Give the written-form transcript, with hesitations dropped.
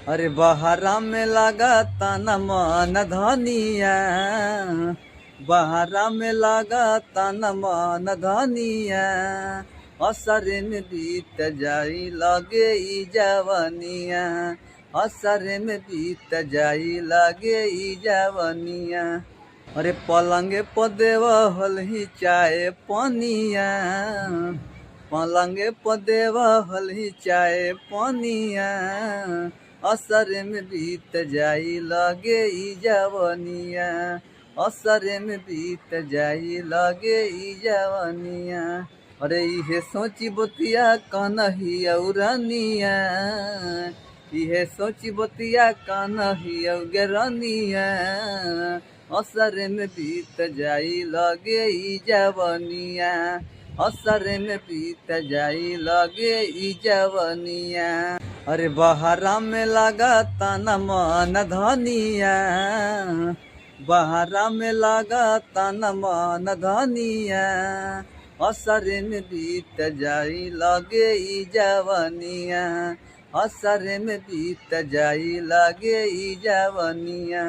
अरे बहरा में लगा तना मन धनिया, बहरा में लगा तना मन धनिया, असर में बीत जाई लगे ई जवनिया, असर में बीत जाई लगे ई जवनिया। अरे पलंगे पदेव हल ही चाय पनिया, पलंगे पदेव हल ही चाय पनिया, असर में बीत जाई लगे ई जवनिया, असर में बीत जाई लगे ई जवनिया। अरे इहे सोची बतिया कनही औरनिया, इहे सोची बतिया कनही औरनिया, असर में बीत जाई लगे ई जवनिया, असर में बीत जाई लगे ई जवनिया। अरे बहरा में लगा तना मन धनिया, बहरा में लगा तना मन धनिया, असर में बीत जाई लगे ई जवनिया, असर में बीत जाई लगे ई जवनिया।